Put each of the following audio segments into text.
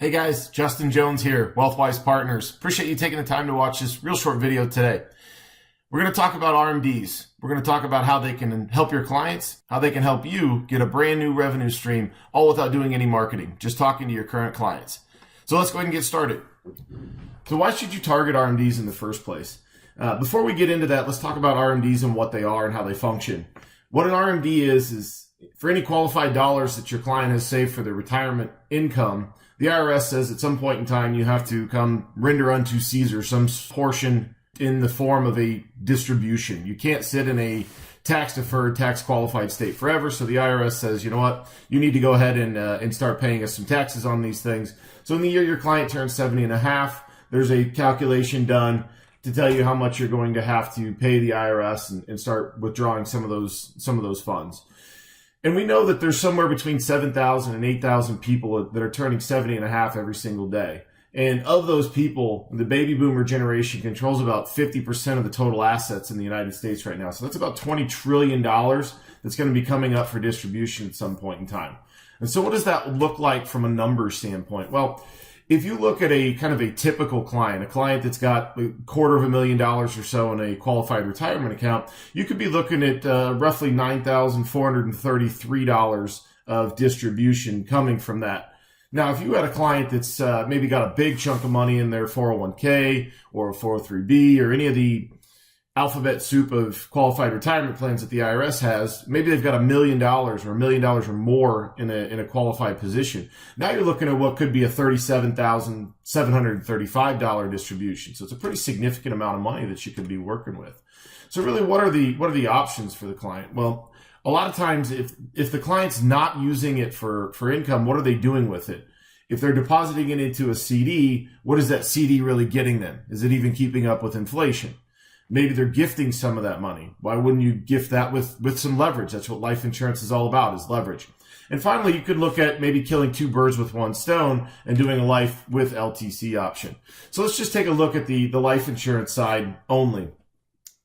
Hey guys, Justin Jones here, WealthWise Partners. Appreciate you taking the time to watch this real short video today. We're going to talk about RMDs. We're going to talk about how they can help your clients, how they can help you get a brand new revenue stream, all without doing any marketing, just talking to your current clients. So let's go ahead and get started. So why should you target RMDs in the first place? Before we get into that, let's talk about RMDs and what they are and how they function. What an RMD is for any qualified dollars that your client has saved for their retirement income, the IRS says at some point in time you have to come render unto Caesar some portion in the form of a distribution. You can't sit in a tax-deferred, tax-qualified state forever, so the IRS says, you know what, you need to go ahead and start paying us some taxes on these things. So in the year your client turns 70 and a half, there's a calculation done to tell you how much you're going to have to pay the IRS and start withdrawing some of those funds. And we know that there's somewhere between 7,000 and 8,000 people that are turning 70 and a half every single day. And of those people, the baby boomer generation controls about 50% of the total assets in the United States right now. So that's about $20 trillion that's going to be coming up for distribution at some point in time. And so what does that look like from a numbers standpoint? Well, if you look at a kind of a typical client, a client that's got $250,000 or so in a qualified retirement account, you could be looking at roughly $9,433 of distribution coming from that. Now, if you had a client that's maybe got a big chunk of money in their 401k or a 403b or any of the alphabet soup of qualified retirement plans that the IRS has, maybe they've got $1 million or $1 million or more in a qualified position. Now you're looking at what could be a $37,735 distribution. So it's a pretty significant amount of money that you could be working with. So really, what are the options for the client? Well, a lot of times if the client's not using it for income, what are they doing with it? If they're depositing it into a CD, what is that CD really getting them? Is it even keeping up with inflation? Maybe they're gifting some of that money. Why wouldn't you gift that with some leverage? That's what life insurance is all about, is leverage. And finally, you could look at maybe killing two birds with one stone and doing a life with LTC option. So let's just take a look at the life insurance side only.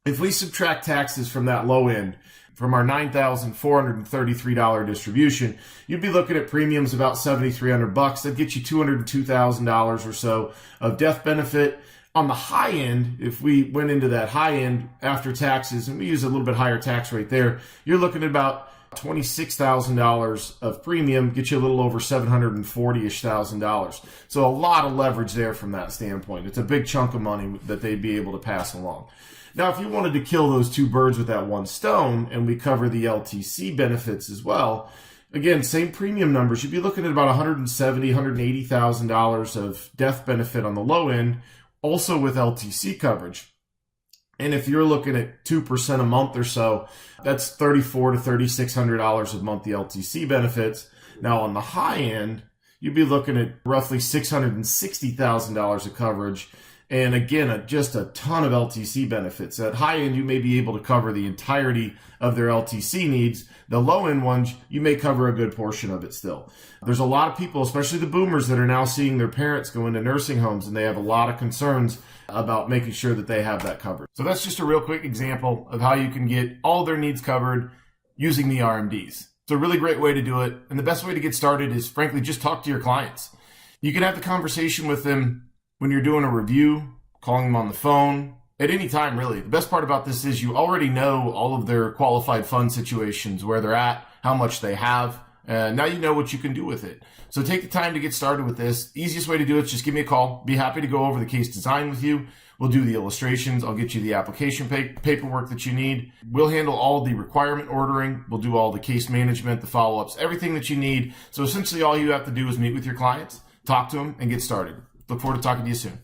If we subtract taxes from that low end, from our $9,433 distribution, you'd be looking at premiums about $7,300. That'd get you $202,000 or so of death benefit. On the high end, if we went into that high end after taxes, and we use a little bit higher tax rate there, you're looking at about $26,000 of premium, get you a little over $740,000. So a lot of leverage there from that standpoint. It's a big chunk of money that they'd be able to pass along. Now, if you wanted to kill those two birds with that one stone, and we cover the LTC benefits as well, again, same premium numbers, you'd be looking at about $170,000, $180,000 of death benefit on the low end, also with LTC coverage. And if you're looking at 2% a month or so, that's $3,400 to $3,600 a month, the LTC benefits. Now on the high end, you'd be looking at roughly $660,000 of coverage. And again, just a ton of LTC benefits. At high end, you may be able to cover the entirety of their LTC needs. The low end ones, you may cover a good portion of it still. There's a lot of people, especially the boomers, that are now seeing their parents go into nursing homes, and they have a lot of concerns about making sure that they have that covered. So that's just a real quick example of how you can get all their needs covered using the RMDs. It's a really great way to do it. And the best way to get started is, frankly, just talk to your clients. You can have the conversation with them when you're doing a review, calling them on the phone, at any time, really. The best part about this is you already know all of their qualified fund situations, where they're at, how much they have, and now you know what you can do with it. So take the time to get started with this. The easiest way to do it is just give me a call. Be happy to go over the case design with you. We'll do the illustrations. I'll get you the application paperwork that you need. We'll handle all the requirement ordering. We'll do all the case management, the follow-ups, everything that you need. So essentially all you have to do is meet with your clients, talk to them, and get started. Look forward to talking to you soon.